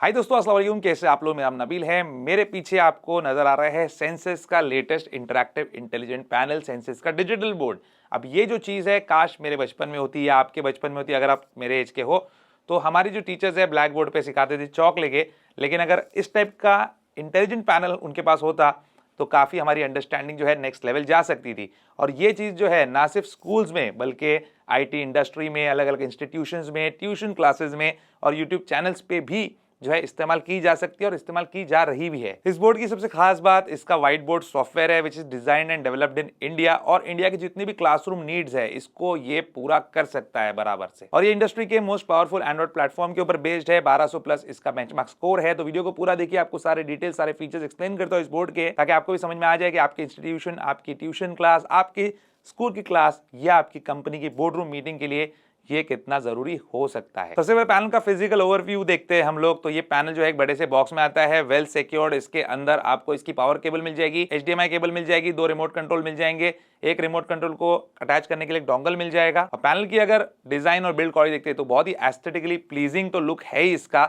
हाय दोस्तों, अस्सलाम वालेकुम। कैसे आप लोग? मेरा नाम नबील है। मेरे पीछे आपको नजर आ रहा है सेंसस का latest interactive intelligent panel, census का डिजिटल बोर्ड। अब ये जो चीज़ है, काश मेरे बचपन में होती या आपके बचपन में होती। अगर आप मेरे एज के हो तो हमारी जो टीचर्स है ब्लैक बोर्ड पे सिखाते थे चौक लेके, लेकिन अगर इस टाइप का इंटेलिजेंट पैनल उनके पास होता तो काफ़ी हमारी अंडरस्टैंडिंग जो है नेक्स्ट लेवल जा सकती थी। और ये चीज़ जो है ना सिर्फ स्कूल्स में बल्कि आईटी इंडस्ट्री में, अलग अलग इंस्टीट्यूशंस में, ट्यूशन क्लासेस में और यूट्यूब चैनल्स पे भी जो है इस्तेमाल की जा सकती है और इस्तेमाल की जा रही भी है। इस बोर्ड की सबसे खास बात इसका व्हाइट बोर्ड सॉफ्टवेयर है, which is designed and developed in India. और इंडिया की जितनी भी क्लासरूम नीड्स है इसको ये पूरा कर सकता है बराबर से। और ये इंडस्ट्री के मोस्ट पावरफुल एंड्रॉइड प्लेटफॉर्म के ऊपर बेस्ड है। 1200 प्लस इसका बेंचमार्क स्कोर है। तो वीडियो को पूरा देखिए, आपको सारे डिटेल, सारे फीचर्स एक्सप्लेन करता हूँ इस बोर्ड के, ताकि आपको भी समझ में आ जाए कि आपके इंस्टीट्यूशन, आपकी ट्यूशन क्लास, आपकी स्कूल की क्लास या आपकी कंपनी की बोर्ड रूम मीटिंग के लिए ये कितना जरूरी हो सकता है। सबसे पहले पैनल का फिजिकल ओवरव्यू देखते हैं हम लोग। तो ये पैनल जो है एक बड़े से बॉक्स में आता है, वेल सिक्योर्ड। इसके अंदर आपको इसकी पावर केबल मिल जाएगी, HDMI केबल मिल जाएगी, 2 रिमोट कंट्रोल मिल जाएंगे, एक रिमोट कंट्रोल को अटैच करने के लिए डोंगल मिल जाएगा। और पैनल की अगर डिजाइन और बिल्ड क्वालिटी देखते हैं तो बहुत ही एस्थेटिकली प्लीजिंग तो लुक है ही इसका।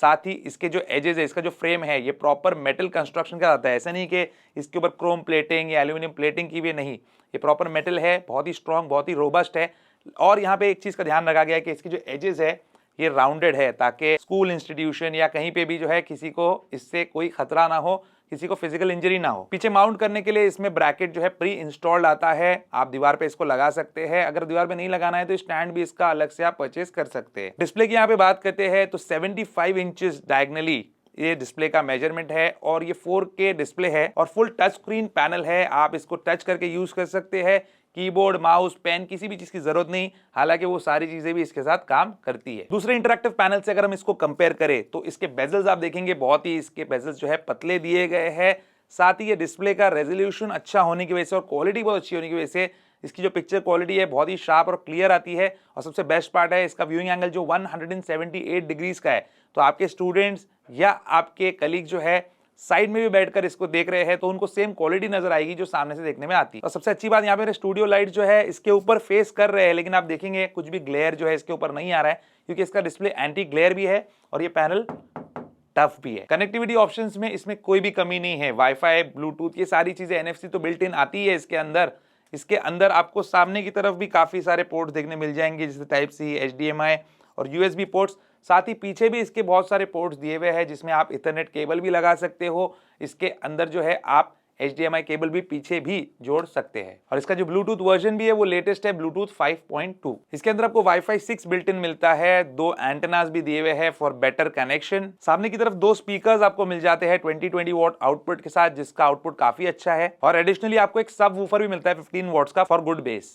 साथ ही इसके जो एजेस है, इसका जो फ्रेम है, ये प्रॉपर मेटल कंस्ट्रक्शन का आता है। ऐसा नहीं कि इसके ऊपर क्रोम प्लेटिंग या एल्यूमिनियम प्लेटिंग की भी नहीं, ये प्रॉपर मेटल है, बहुत ही स्ट्रॉन्ग, बहुत ही रोबस्ट है। और यहाँ पे एक चीज का ध्यान रखा गया है कि इसकी जो एजेस है ये राउंडेड है, ताकि स्कूल, इंस्टीट्यूशन या कहीं पे भी जो है किसी को इससे कोई खतरा ना हो, किसी को फिजिकल इंजरी ना हो। पीछे माउंट करने के लिए इसमें ब्रैकेट जो है प्री इंस्टॉल्ड आता है। आप दीवार पे इसको लगा सकते हैं। अगर दीवार पे नहीं लगाना है तो स्टैंड भी इसका अलग से आप परचेज कर सकते हैं। डिस्प्ले की यहाँ पे बात करते हैं तो 75 इंचेस डायगनली ये डिस्प्ले का मेजरमेंट है और ये 4K डिस्प्ले है और फुल टच स्क्रीन पैनल है। आप इसको टच करके यूज कर सकते हैं। कीबोर्ड, माउस, पेन, किसी भी चीज की जरूरत नहीं, हालांकि वो सारी चीजें भी इसके साथ काम करती है। दूसरे इंटरैक्टिव पैनल से अगर हम इसको कंपेयर करें तो इसके बेजल्स आप देखेंगे, बहुत ही इसके बेजल्स जो है पतले दिए गए हैं। साथ ही ये डिस्प्ले का रेजोल्यूशन अच्छा होने की वजह से और क्वालिटी बहुत अच्छी होने की वजह से इसकी जो पिक्चर क्वालिटी है बहुत ही शार्प और क्लियर आती है। और सबसे बेस्ट पार्ट है इसका व्यूइंग एंगल जो 178 डिग्रीज का है। तो आपके स्टूडेंट्स या आपके कलीग जो है साइड में भी बैठकर इसको देख रहे हैं तो उनको सेम क्वालिटी नजर आएगी जो सामने से देखने में आती है। और सबसे अच्छी बात, यहाँ पे स्टूडियो लाइट जो है इसके ऊपर फेस कर रहे हैं, लेकिन आप देखेंगे कुछ भी ग्लेयर जो है इसके ऊपर नहीं आ रहा है, क्योंकि इसका डिस्प्ले एंटी ग्लेयर भी है और ये पैनल टफ भी है। कनेक्टिविटी ऑप्शंस में इसमें कोई भी कमी नहीं है। वाईफाई, ब्लूटूथ, ये सारी चीजें, NFC तो बिल्ट इन आती है इसके अंदर। इसके अंदर आपको सामने की तरफ भी काफी सारे पोर्ट्स देखने मिल जाएंगे, जैसे Type-C, HDMI और USB पोर्ट्स। साथ ही पीछे भी इसके बहुत सारे पोर्ट्स दिए हुए हैं जिसमें आप इथरनेट केबल भी लगा सकते हो। इसके अंदर जो है आप HDMI केबल भी पीछे भी जोड़ सकते हैं। और इसका जो ब्लूटूथ वर्जन भी है वो लेटेस्ट है, ब्लूटूथ 5.2। इसके अंदर आपको वाईफाई 6 बिल्ट इन मिलता है, 2 एंटेनास भी दिए हुए हैं फॉर बेटर कनेक्शन। सामने की तरफ 2 स्पीकर्स आपको मिल जाते हैं 2020 वॉट आउटपुट के साथ, जिसका आउटपुट काफी अच्छा है। और एडिशनली आपको एक सब वूफर भी मिलता है 15 वॉट्स का फॉर गुड बेस।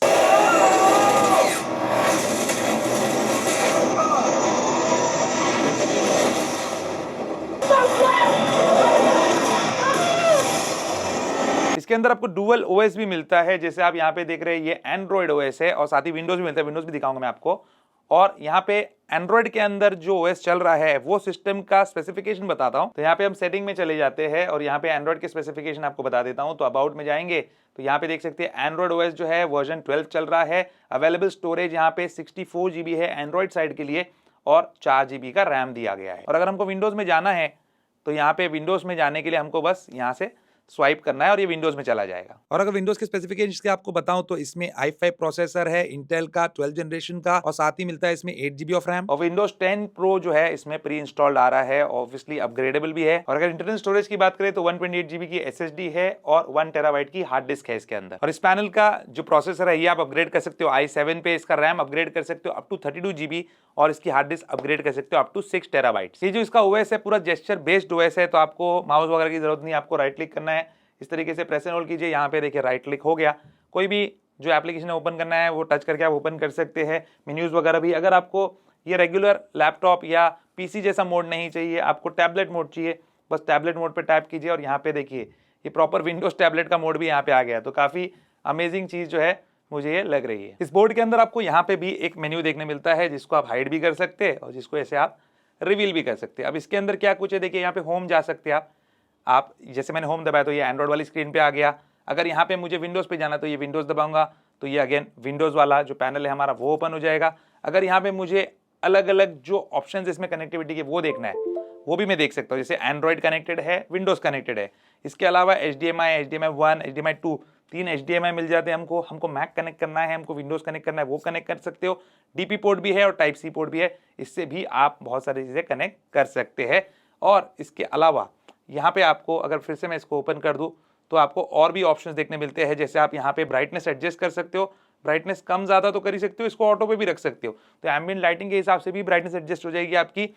इसके अंदर आपको डुअल OS भी मिलता है, जैसे आप यहाँ पे देख रहे हैं ये एंड्रॉइड OS है और साथ ही विंडोज भी मिलता है। विंडोज भी दिखाऊंगा मैं आपको। और यहाँ पे एंड्रॉइड के अंदर जो OS चल रहा है वो सिस्टम का स्पेसिफिकेशन बताता हूँ। तो यहाँ पे हम सेटिंग में चले जाते हैं और यहाँ पे एंड्रॉइड के स्पेसिफिकेशन आपको बता देता हूँ। तो अबाउट में जाएंगे तो यहाँ पे देख सकते हैं एंड्रॉइड OS जो है वर्जन 12 चल रहा है। अवेलेबल स्टोरेज यहाँ पे 64 GB है एंड्रॉइड साइड के लिए और 4 GB का रैम दिया गया है। और अगर हमको विंडोज में जाना है तो यहाँ पे विंडोज में जाने के लिए हमको बस यहाँ से स्वाइप करना है और ये विंडोज में चला जाएगा। और अगर विंडोज के स्पेसिफिकेशंस के आपको बताऊं तो इसमें i5 प्रोसेसर है इंटेल का 12 जनरेशन का, और साथ ही मिलता है इसमें 8 GB ऑफ रैम। और विंडोज 10 प्रो जो है इसमें प्री इंस्टॉल्ड आ रहा है, ऑब्वियसली अपग्रेडेबल भी है। और अगर इंटरनल स्टोरेज की बात करें तो 128 GB की SSD है और 1 TB की हार्ड डिस्क है इसके अंदर। और इस पैनल का जो प्रोसेसर है ये आप अपग्रेड कर सकते हो i7 पे, इसका रैम अपग्रेड कर सकते हो अप टू 32 GB और इसकी हार्ड डिस्क अपग्रेड कर सकते हो अप टू 6 TB। ये जो इसका OS है पूरा जेस्चर बेस्ड OS है, तो आपको माउस वगैरह की जरूरत नहीं, आपको राइट क्लिक करना है, इस तरीके से प्रेस एंड होल्ड कीजिए। यहाँ पे देखिए राइट क्लिक हो गया। कोई भी जो एप्लीकेशन ओपन करना है वो टच करके आप ओपन कर सकते हैं। मेन्यूज वगैरह भी, अगर आपको ये रेगुलर लैपटॉप या PC जैसा मोड नहीं चाहिए, आपको टैबलेट मोड चाहिए, बस टैबलेट मोड पे टैप कीजिए और यहाँ पे देखिए ये प्रॉपर विंडोज टैबलेट का मोड भी यहाँ पे आ गया। तो काफी अमेजिंग चीज जो है मुझे ये लग रही है। इस बोर्ड के अंदर आपको यहाँ पे भी एक मेन्यू देखने मिलता है जिसको आप हाइड भी कर सकते हैं और जिसको ऐसे आप रिवील भी कर सकते हैं। अब इसके अंदर क्या कुछ है, देखिए यहाँ पे होम जा सकते हैं आप जैसे मैंने होम दबाया तो ये एंड्रॉइड वाली स्क्रीन पे आ गया। अगर यहाँ पे मुझे विंडोज पे जाना तो ये विंडोज दबाऊंगा तो ये अगेन विंडोज वाला जो पैनल है हमारा वो ओपन हो जाएगा। अगर यहाँ पे मुझे अलग अलग जो ऑप्शंस इसमें कनेक्टिविटी के वो देखना है वो भी मैं देख सकता हूँ। जैसे एंड्रॉइड कनेक्टेड है, विंडोज़ कनेक्टेड है, इसके अलावा HDMI, HDMI 1, HDMI 2, 3 HDMI मिल जाते हैं हमको मैक कनेक्ट करना है, हमको विंडोज़ कनेक्ट करना है, वो कनेक्ट कर सकते हो। DP पोर्ट भी है और टाइप सी पोर्ट भी है, इससे भी आप बहुत सारी चीज़ें कनेक्ट कर सकते हैं। और इसके अलावा यहाँ पे आपको अगर फिर से मैं इसको ओपन कर दूँ तो आपको और भी ऑप्शंस देखने मिलते हैं। जैसे आप यहाँ पे ब्राइटनेस एडजस्ट कर सकते हो, ब्राइटनेस कम ज़्यादा तो कर ही सकते हो, इसको ऑटो पे भी रख सकते हो, तो एम्बिएंट लाइटिंग के हिसाब से भी ब्राइटनेस एडजस्ट हो जाएगी आपकी।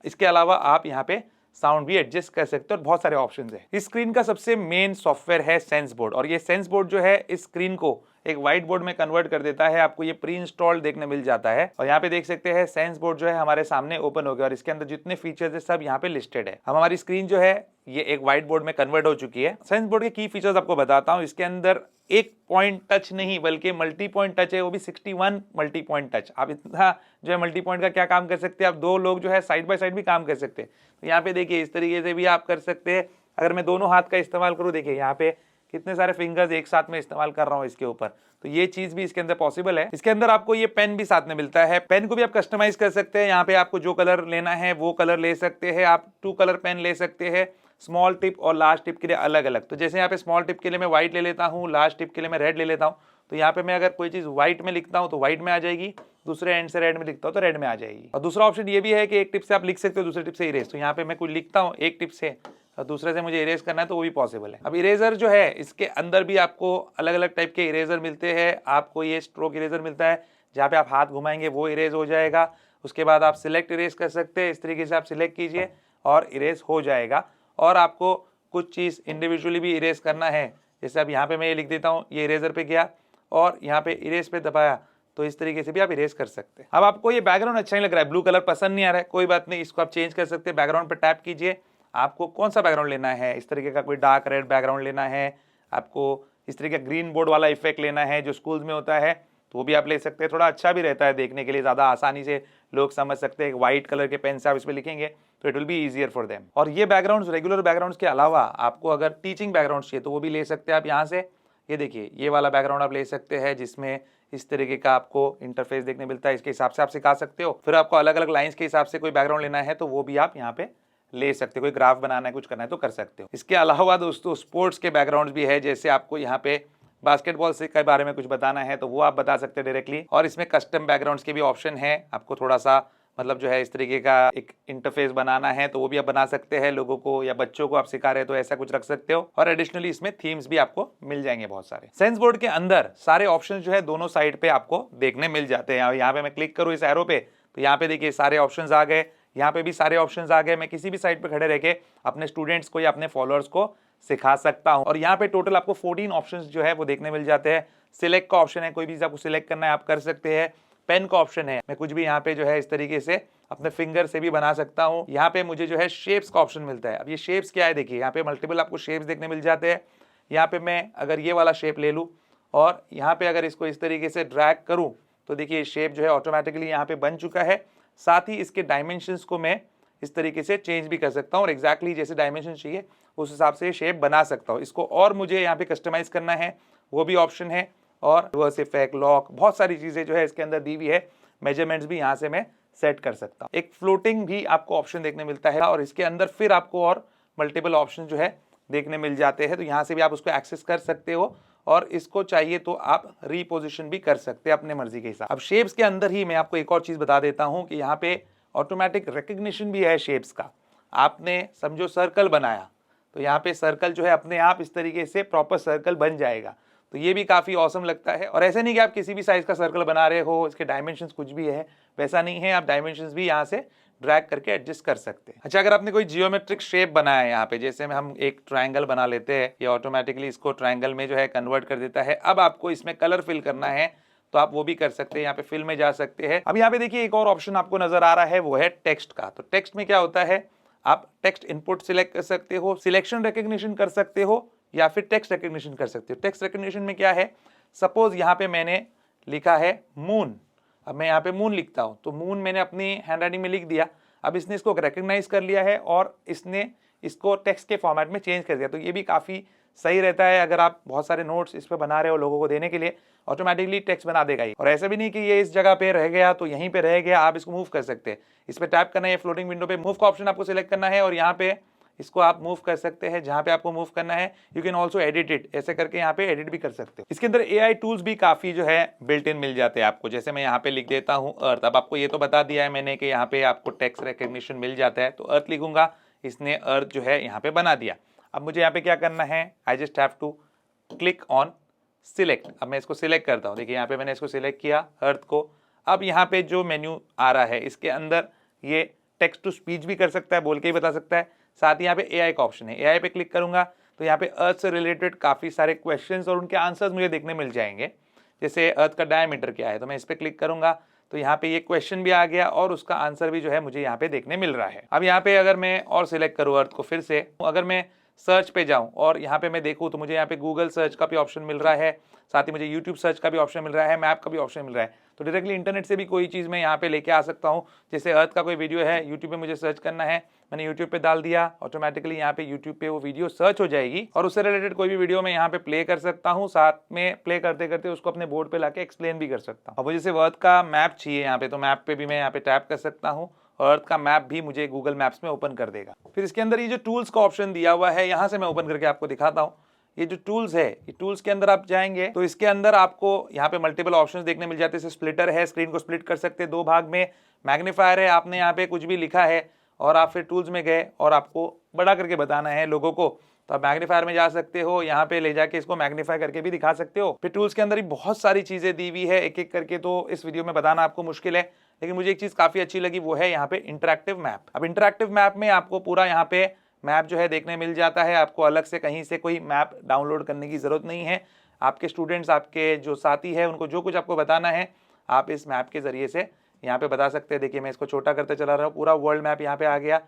इसके अलावा आप यहाँ पे साउंड भी एडजस्ट कर सकते हो और बहुत सारे ऑप्शंस हैं। इस स्क्रीन का सबसे मेन सॉफ्टवेयर है सेंस बोर्ड, और ये सेंस बोर्ड जो है इस स्क्रीन को एक व्हाइट बोर्ड में कन्वर्ट कर देता है। आपको ये प्री इंस्टॉल्ड देखने मिल जाता है, और यहाँ पे देख सकते हैं सेंस बोर्ड जो है हमारे सामने ओपन हो गया, और इसके अंदर जितने फीचर्स है सब यहाँ पे लिस्टेड है। हमारी स्क्रीन जो है ये एक व्हाइट बोर्ड में कन्वर्ट हो चुकी है। सेंस बोर्ड के की फीचर्स आपको बताता हूँ। इसके अंदर एक पॉइंट टच नहीं बल्कि मल्टी पॉइंट टच है, वो भी 61 मल्टी पॉइंट टच। आप इतना जो है मल्टी पॉइंट का क्या काम कर सकते हैं, आप दो लोग जो है साइड बाय साइड भी काम कर सकते हैं। तो यहाँ पे देखिए इस तरीके से भी आप कर सकते हैं। अगर मैं दोनों हाथ का इस्तेमाल करूँ, देखिए यहाँ पे कितने सारे फिंगर्स एक साथ में इस्तेमाल कर रहा हूँ इसके ऊपर, तो ये चीज भी इसके अंदर पॉसिबल है। इसके अंदर आपको ये पेन भी साथ में मिलता है, पेन को भी आप कस्टमाइज कर सकते हैं। यहाँ पे आपको जो कलर लेना है वो कलर ले सकते हैं, आप 2 कलर पेन ले सकते हैं, स्मॉल टिप और लार्ज टिप के लिए अलग अलग। तो जैसे यहाँ पे स्मॉल टिप के लिए मैं व्हाइट ले लेता हूँ, लार्ज टिप के लिए मैं रेड ले लेता हूँ। तो यहाँ पे मैं अगर कोई चीज व्हाइट में लिखता हूँ तो व्हाइट में आ जाएगी, दूसरे एंड से रेड में लिखता हूँ तो रेड में आ जाएगी। और दूसरा ऑप्शन ये भी है कि एक टिप से आप लिख सकते हो, दूसरे टिप से इरेज। तो यहाँ पे मैं कुछ लिखता हूँ एक टिप से और दूसरे से मुझे इरेज करना है तो वो भी पॉसिबल है। अब इरेजर जो है इसके अंदर भी आपको अलग अलग टाइप के इरेजर मिलते हैं। आपको ये स्ट्रोक इरेजर मिलता है, जहाँ पे आप हाथ घुमाएंगे वो इरेज हो जाएगा। उसके बाद आप सिलेक्ट इरेज कर सकते हैं, इस तरीके से आप सिलेक्ट कीजिए और इरेज हो जाएगा। और आपको कुछ चीज़ इंडिविजुअली भी इरेज करना है, जैसे अब यहाँ पे मैं ये लिख देता हूँ, ये इरेजर पे गया और यहाँ पे इरेज पे दबाया, तो इस तरीके से भी आप इरेज कर सकते हैं। अब आपको ये बैकग्राउंड अच्छा नहीं लग रहा है, ब्लू कलर पसंद नहीं आ रहा है, कोई बात नहीं, इसको आप चेंज कर सकते हैं। बैकग्राउंड पे टैप कीजिए, आपको कौन सा बैकग्राउंड लेना है, इस तरीके का कोई डार्क रेड बैकग्राउंड लेना है, आपको इस तरीके का ग्रीन बोर्ड वाला इफेक्ट लेना है जो स्कूल्स में होता है, तो वो भी आप ले सकते हैं। थोड़ा अच्छा भी रहता है देखने के लिए, ज़्यादा आसानी से लोग समझ सकते हैं। व्हाइट कलर के पेन से आप इस पर लिखेंगे तो it will be easier for them. और ये बैकग्राउंड्स रेगुलर बैकग्राउंड्स के अलावा आपको अगर टीचिंग बैकग्राउंड चाहिए तो वो भी ले सकते हैं आप यहाँ से। ये देखिए ये वाला बैकग्राउंड आप ले सकते हैं, जिसमें इस तरीके का आपको इंटरफेस देखने मिलता है, इसके हिसाब से आप सिखा सकते हो। फिर आपको अलग अलग लाइन्स के हिसाब से कोई बैकग्राउंड लेना है तो वो भी आप यहाँ पे ले सकते हो, कोई ग्राफ बनाना है कुछ करना है तो कर सकते हो। इसके अलावा दोस्तों स्पोर्ट्स के बैकग्राउंड भी है, जैसे आपको यहाँ पे बास्केटबॉल से के बारे में कुछ बताना है तो वो आप बता सकते हैं डायरेक्टली। और इसमें कस्टम बैकग्राउंड्स के भी ऑप्शन है, आपको थोड़ा सा मतलब जो है इस तरीके का एक इंटरफेस बनाना है तो वो भी आप बना सकते हैं। लोगों को या बच्चों को आप सिखा रहे हैं तो ऐसा कुछ रख सकते हो। और एडिशनली इसमें थीम्स भी आपको मिल जाएंगे बहुत सारे। सेंस बोर्ड के अंदर सारे ऑप्शन जो है दोनों साइड पे आपको देखने मिल जाते हैं। यहाँ पे मैं क्लिक करूँ इस एरो पे तो यहाँ पे देखिए सारे ऑप्शन आ गए, यहाँ पे भी सारे ऑप्शंस आ गए। मैं किसी भी साइड पे खड़े रह के अपने स्टूडेंट्स को या अपने फॉलोअर्स को सिखा सकता हूँ। और यहाँ पे टोटल आपको 14 ऑप्शंस जो है वो देखने मिल जाते हैं। सिलेक्ट का ऑप्शन है, कोई भी चीज आपको सिलेक्ट करना है आप कर सकते हैं। पेन का ऑप्शन है, मैं कुछ भी यहाँ पे जो है इस तरीके से अपने फिंगर से भी बना सकता हूँ। यहाँ पे मुझे जो है शेप्स का ऑप्शन मिलता है। अब ये शेप्स क्या है, देखिए यहाँ पे मल्टीपल आपको शेप्स देखने मिल जाते हैं। यहाँ पे मैं अगर ये वाला शेप ले लूँ और यहाँ पे अगर इसको इस तरीके से ड्रैग करूँ तो देखिए शेप जो है ऑटोमेटिकली यहाँ पे बन चुका है। साथ ही इसके डायमेंशंस को मैं इस तरीके से चेंज भी कर सकता हूँ और एग्जैक्टली जैसे डायमेंशन चाहिए उस हिसाब से शेप बना सकता हूँ। इसको और मुझे यहाँ पे कस्टमाइज करना है वो भी ऑप्शन है। और रिवर्स इफेक्ट, लॉक, बहुत सारी चीज़ें जो है इसके अंदर दी हुई है। मेजरमेंट्स भी यहाँ से मैं सेट कर सकता हूँ। एक फ्लोटिंग भी आपको ऑप्शन देखने मिलता है और इसके अंदर फिर आपको और मल्टीपल ऑप्शन जो है देखने मिल जाते हैं, तो यहाँ से भी आप उसको एक्सेस कर सकते हो और इसको चाहिए तो आप रीपोजिशन भी कर सकते हैं अपने मर्जी के हिसाब। अब शेप्स के अंदर ही मैं आपको एक और चीज़ बता देता हूँ कि यहाँ पे ऑटोमेटिक रिकग्निशन भी है शेप्स का। आपने समझो सर्कल बनाया तो यहाँ पे सर्कल जो है अपने आप इस तरीके से प्रॉपर सर्कल बन जाएगा, तो ये भी काफ़ी ऑसम लगता है। और ऐसे नहीं कि आप किसी भी साइज़ का सर्कल बना रहे हो, इसके डायमेंशंस कुछ भी है, वैसा नहीं है। आप डायमेंशंस भी यहाँ से ड्रैग करके एडजस्ट कर सकते हैं। अच्छा, अगर आपने कोई जियोमेट्रिक शेप बनाया है यहाँ पे, जैसे में हम एक ट्रायंगल बना लेते हैं, ये ऑटोमेटिकली इसको ट्रायंगल में जो है कन्वर्ट कर देता है। अब आपको इसमें कलर फिल करना है तो आप वो भी कर सकते हैं, यहाँ पे फिल में जा सकते हैं। अब यहाँ पे देखिए एक और ऑप्शन आपको नजर आ रहा है, वो है टेक्स्ट का। तो टेक्स्ट में क्या होता है, आप टेक्स्ट इनपुट सिलेक्ट कर सकते हो, सिलेक्शन रिकग्निशन कर सकते हो या फिर टेक्स्ट रिकग्निशन कर सकते हो। टेक्स्ट रिकग्निशन में क्या है, सपोज यहाँ पे मैंने लिखा है मून, अब मैं यहाँ पे मून लिखता हूँ तो मून मैंने अपनी हैंडराइटिंग में लिख दिया। अब इसने इसको रिकग्नाइज कर लिया है और इसने इसको टेक्स्ट के फॉर्मेट में चेंज कर दिया। तो ये भी काफ़ी सही रहता है। अगर आप बहुत सारे नोट्स इस पर बना रहे हो लोगों को देने के लिए, ऑटोमेटिकली टेक्स्ट बना देगा ये। और ऐसा भी नहीं कि ये इस जगह पे रह गया तो यहीं पे रह गया, आप इसको मूव कर सकते हैं। इस पर टैप करना है, फ्लोटिंग विंडो पे मूव का ऑप्शन आपको सिलेक्ट करना है और यहाँ पे इसको आप मूव कर सकते हैं जहां पे आपको मूव करना है। You can also edit it, ऐसे करके यहाँ पे एडिट भी कर सकते हो। इसके अंदर AI टूल्स भी काफी जो है बिल्ट इन मिल जाते हैं आपको। जैसे मैं यहाँ पे लिख देता हूँ अर्थ। अब आपको ये तो बता दिया है मैंने कि यहाँ पे आपको टेक्स्ट रिकग्निशन मिल जाता है, तो अर्थ लिखूंगा, इसने अर्थ जो है यहाँ पे बना दिया। अब मुझे यहाँ पे क्या करना है, I just have to click on select. अब मैं इसको सिलेक्ट करता हूँ, देखिए यहाँ पे मैंने इसको सिलेक्ट किया अर्थ को। अब यहाँ पे जो मेन्यू आ रहा है इसके अंदर ये टेक्स्ट टू स्पीच भी कर सकता है, बोल के ही बता सकता है। साथ ही यहाँ पे AI का ऑप्शन है, AI पे क्लिक करूंगा तो यहाँ पे अर्थ से रिलेटेड काफी सारे क्वेश्चंस और उनके आंसर्स मुझे देखने मिल जाएंगे। जैसे अर्थ का डायमीटर क्या है, तो मैं इस पे क्लिक करूंगा तो यहाँ पे ये क्वेश्चन भी आ गया और उसका आंसर भी जो है मुझे यहाँ पे देखने मिल रहा है। अब यहाँ पे अगर मैं और सिलेक्ट करूँ अर्थ को फिर से, अगर मैं सर्च पे जाऊं और यहाँ पे मैं देखूं तो मुझे यहाँ पे गूगल सर्च का भी ऑप्शन मिल रहा है, साथ ही मुझे यूट्यूब सर्च का भी ऑप्शन मिल रहा है, मैप का भी ऑप्शन मिल रहा है। तो डायरेक्टली इंटरनेट से भी कोई चीज़ मैं यहाँ पे लेके आ सकता हूँ। जैसे अर्थ का कोई वीडियो है, यूट्यूब पे मुझे सर्च करना है, मैंने यूट्यूब पे डाल दिया, ऑटोमेटिकली यहाँ पे यूट्यूब पे वो वीडियो सर्च हो जाएगी और उससे रिलेटेड कोई भी वीडियो मैं यहाँ पे प्ले कर सकता हूँ। साथ में प्ले करते करते उसको अपने बोर्ड पे लाके एक्सप्लेन भी कर सकता हूँ। अब मुझे सिर्फ अर्थ का मैप चाहिए यहाँ पे, तो मैप पे भी मैं यहाँ पे टैप कर सकता हूँ और अर्थ का मैप भी मुझे गूगल मैप्स में ओपन कर देगा। फिर इसके अंदर ये जो टूल्स का ऑप्शन दिया हुआ है, यहाँ से मैं ओपन करके आपको दिखाता हूँ। ये जो टूल्स है, ये टूल्स के अंदर आप जाएंगे तो इसके अंदर आपको यहाँ पे मल्टीपल ऑप्शंस देखने मिल जाते हैं। जैसे स्प्लिटर है, स्क्रीन को स्प्लिट कर सकते हैं 2 भाग में। मैग्नीफायर है, आपने यहाँ पे कुछ भी लिखा है और आप फिर टूल्स में गए और आपको बड़ा करके बताना है लोगों को, तो आप मैग्नीफायर में जा सकते हो, यहाँ पे ले जाके इसको मैग्नीफाई करके भी दिखा सकते हो। फिर टूल्स के अंदर ही बहुत सारी चीजें दी हुई है, एक एक करके तो इस वीडियो में बताना आपको मुश्किल है, लेकिन मुझे एक चीज काफी अच्छी लगी, वो है यहाँ पे इंटरैक्टिव मैप। अब इंटरैक्टिव मैप में आपको पूरा यहाँ पे मैप जो है देखने मिल जाता है। आपको अलग से कहीं से कोई मैप डाउनलोड करने की जरूरत नहीं है। आपके स्टूडेंट्स, आपके जो साथी है, उनको जो कुछ आपको बताना है आप इस मैप के जरिए से यहाँ पे बता सकते हैं। देखिए मैं इसको छोटा करते चला रहा हूँ, पूरा वर्ल्ड मैप यहाँ पे आ गया।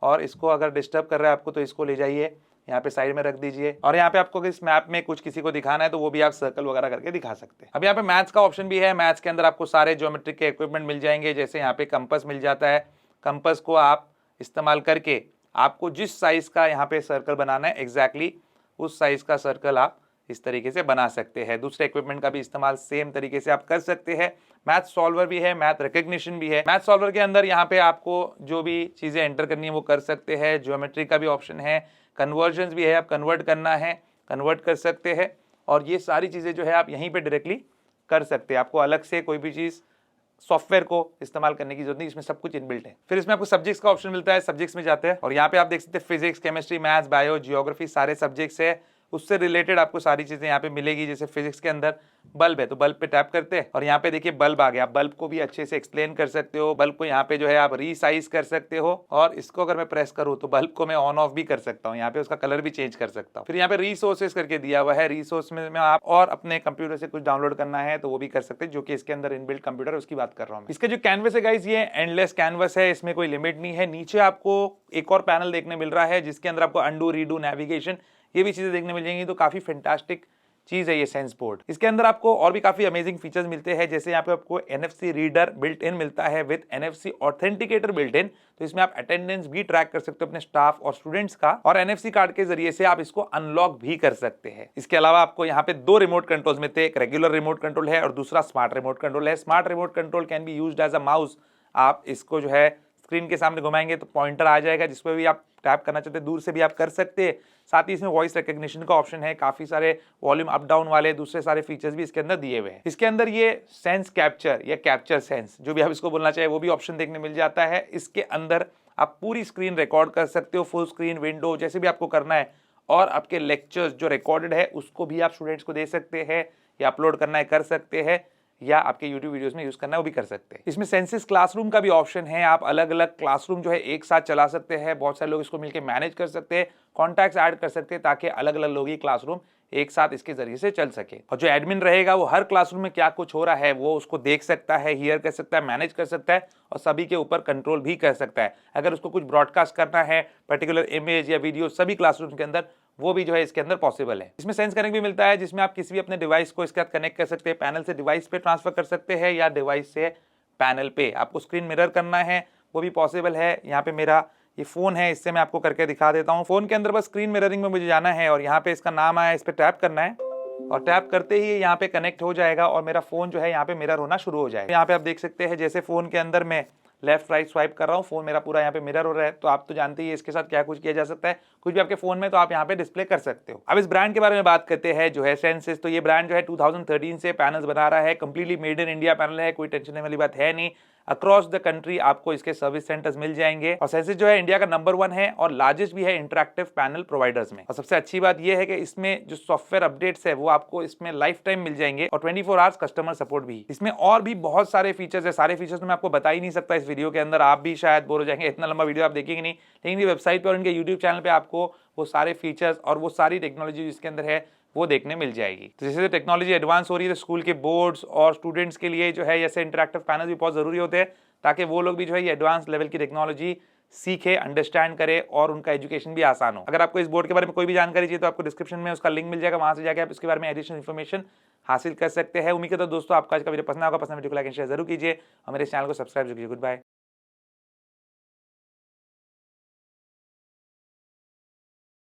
और इसको अगर डिस्टर्ब कर रहा है आपको तो इसको ले जाइए, यहाँ पे साइड में रख दीजिए। और यहाँ पे आपको इस मैप में कुछ किसी को दिखाना है तो वो भी आप सर्कल वगैरह करके दिखा सकते हैं। अब यहाँ पे मैथ्स का ऑप्शन भी है। मैथ्स के अंदर आपको सारे ज्योमेट्रिक के इक्विपमेंट मिल जाएंगे। जैसे यहाँ पे कंपास मिल जाता है, कंपास को आप इस्तेमाल करके आपको जिस साइज का यहाँ पे सर्कल बनाना है एग्जैक्टली उस साइज का सर्कल आप इस तरीके से बना सकते हैं। दूसरे इक्विपमेंट का भी इस्तेमाल सेम तरीके से आप कर सकते हैं। मैथ सॉल्वर भी है, मैथ रिकग्निशन भी है। मैथ सॉल्वर के अंदर यहाँ पे आपको जो भी चीजें एंटर करनी है वो कर सकते हैं। ज्योमेट्री का भी ऑप्शन है, कन्वर्जन्स भी है, आप कन्वर्ट करना है कन्वर्ट कर सकते हैं। और ये सारी चीजें जो है आप यहीं पे डायरेक्टली कर सकते हैं। आपको अलग से कोई भी चीज सॉफ्टवेयर को इस्तेमाल करने की जरूरत नहीं, इसमें सब कुछ इनबिल्ट है। फिर इसमें आपको सब्जेक्ट्स का ऑप्शन मिलता है, सब्जेक्ट्स में जाते हैं और यहाँ पे आप देख सकते हैं physics, chemistry, maths, bio, geography सारे सब्जेक्ट्स है। उससे रिलेटेड आपको सारी चीजें यहाँ पे मिलेगी। जैसे फिजिक्स के अंदर बल्ब है तो बल्ब पे टैप करते हैं और यहाँ पे देखिए बल्ब आ गया। बल्ब को भी अच्छे से एक्सप्लेन कर सकते हो। बल्ब को यहाँ पे जो है आप रीसाइज कर सकते हो और इसको अगर मैं प्रेस करूँ तो बल्ब को मैं ऑन ऑफ भी कर सकता हूँ। यहाँ पे उसका कलर भी चेंज कर सकता हूँ। फिर यहाँ पे रिसोर्सेज करके दिया हुआ है, रिसोर्स में आप और अपने कंप्यूटर से कुछ डाउनलोड करना है तो वो भी कर सकते हैं, जो कि इसके अंदर इनबिल्ट कंप्यूटर उसकी बात कर रहा हूँ। इसका जो कैनवस है गाइस, ये एंडलेस कैनवस है, इसमें कोई लिमिट नहीं है। नीचे आपको एक और पैनल देखने मिल रहा है जिसके अंदर आपको अंडू, रीडू, नेविगेशन ये भी चीजें देखने मिल जाएंगी। तो काफी फैंटास्टिक चीज है ये सेंस बोर्ड। इसके अंदर आपको और भी काफी अमेजिंग फीचर्स मिलते हैं। जैसे यहाँ पे आपको NFC रीडर बिल्ट इन मिलता है with NFC authenticator built in. तो इसमें आप अटेंडेंस भी ट्रैक कर सकते हो अपने स्टाफ और स्टूडेंट्स का, और NFC कार्ड के जरिए से आप इसको अनलॉक भी कर सकते हैं। इसके अलावा आपको यहाँ पे 2 रिमोट कंट्रोल्स मिलते हैं, एक रेगुलर रिमोट कंट्रोल है और दूसरा स्मार्ट रिमोट कंट्रोल है। Smart remote control can be used as a mouse. आप इसको जो है स्क्रीन के सामने घुमाएंगे तो पॉइंटर आ जाएगा, जिसपे भी आप टैप करना चाहते हैं दूर से भी आप कर सकते हैं। साथ ही इसमें वॉइस रिकग्निशन का ऑप्शन है, काफी सारे वॉल्यूम अप डाउन वाले दूसरे सारे फीचर्स भी इसके अंदर दिए हुए हैं। इसके अंदर ये सेंस कैप्चर या कैप्चर सेंस, जो भी आप इसको बोलना चाहे, वो भी ऑप्शन देखने मिल जाता है। इसके अंदर आप पूरी स्क्रीन रिकॉर्ड कर सकते हो, फुल स्क्रीन, विंडो, जैसे भी आपको करना है। और आपके लेक्चर्स जो रिकॉर्डेड है उसको भी आप स्टूडेंट्स को दे सकते हैं, या अपलोड करना है कर सकते हैं, या आपके YouTube वीडियोस में यूज करना है वो भी कर सकते हैं। इसमें सेंसिस क्लासरूम का भी ऑप्शन है। आप अलग अलग क्लासरूम जो है एक साथ चला सकते हैं, बहुत सारे लोग इसको मिलकर मैनेज कर सकते हैं, कॉन्टैक्ट्स ऐड कर सकते हैं, ताकि अलग अलग लोग ये क्लासरूम एक साथ इसके जरिए से चल सके। और जो एडमिन रहेगा वो हर क्लासरूम में क्या कुछ हो रहा है वो उसको देख सकता है, हियर कर सकता है, मैनेज कर सकता है और सभी के ऊपर कंट्रोल भी कर सकता है। अगर उसको कुछ ब्रॉडकास्ट करना है, पर्टिकुलर इमेज या वीडियो, सभी क्लासरूम के अंदर वो भी जो है इसके अंदर पॉसिबल है। इसमें सेंस कनेक्ट भी मिलता है, जिसमें आप किसी भी अपने डिवाइस को इसके साथ कनेक्ट कर सकते हैं। पैनल से डिवाइस पे ट्रांसफर कर सकते हैं या डिवाइस से पैनल पे। आपको स्क्रीन मिरर करना है वो भी पॉसिबल है। यहाँ पे मेरा ये फ़ोन है, इससे मैं आपको करके दिखा देता हूँ। फ़ोन के अंदर बस स्क्रीन मिररिंग में मुझे जाना है और यहाँ पे इसका नाम आया, इस पर टैप करना है और टैप करते ही यहाँ पे कनेक्ट हो जाएगा और मेरा फ़ोन जो है यहाँ पे मिरर होना शुरू हो जाएगा। यहाँ पे आप देख सकते हैं जैसे फ़ोन के अंदर मैं लेफ्ट राइट स्वाइप कर रहा हूँ, फोन मेरा पूरा यहाँ पे मिरर हो रहा है। तो आप तो जानते ही है इसके साथ क्या कुछ किया जा सकता है, कुछ भी आपके फोन में तो आप यहाँ पे डिस्प्ले कर सकते हो। अब इस ब्रांड के बारे में बात करते हैं जो है सेंसिस। तो ये ब्रांड जो है 2013 से पैनल्स बना रहा है, completely made in India panel है, कोई टेंशन वाली बात है नहीं। अक्रॉस द कंट्री आपको इसके सर्विस सेंटर्स मिल जाएंगे और सेंसिस जो है इंडिया का नंबर 1 है और लार्जेस्ट भी है इंटरैक्टिव पैनल प्रोवाइडर्स में। और सबसे अच्छी बात यह है कि इसमें जो सॉफ्टवेयर अपडेट्स है वो आपको इसमें लाइफ टाइम मिल जाएंगे और 24 आवर्स कस्टमर सपोर्ट भी। इसमें और भी बहुत सारे फीचर्स है, सारे फीचर्स तो मैं आपको बता ही नहीं सकता इस वीडियो के अंदर, आप भी शायद बोर हो जाएंगे, इतना लंबा वीडियो आप देखेंगे नहीं। लेकिन वेबसाइट पर और इनके यूट्यूब चैनल पे आपको वो सारे फीचर्स और वो सारी टेक्नोलॉजी जिसके अंदर है वो देखने मिल जाएगी। तो जैसे टेक्नोलॉजी एडवांस हो रही है तो स्कूल के बोर्ड्स और स्टूडेंट्स के लिए जो है ऐसे इंटरैक्टिव पैनल भी बहुत जरूरी होते हैं ताकि वो लोग भी जो है ये एडवांस लेवल की टेक्नोलॉजी सीखे, अंडरस्टैंड करे और उनका एजुकेशन भी आसान हो। अगर आपको इस बोर्ड के बारे में कोई भी जानकारी चाहिए तो आपको डिस्क्रिप्शन में उसका लिंक मिल जाएगा, वहां से जाकर आप इसके बारे में एडिशनल इन्फॉर्मेशन हासिल कर सकते हैं। उम्मीद करता हूं दोस्तों आपका आज का वीडियो पसंद आएगा, पसंद वीडियो को लाइक एंड शेयर जरूर कीजिए और मेरे चैनल को सब्सक्राइब जरूर कीजिए। Good bye.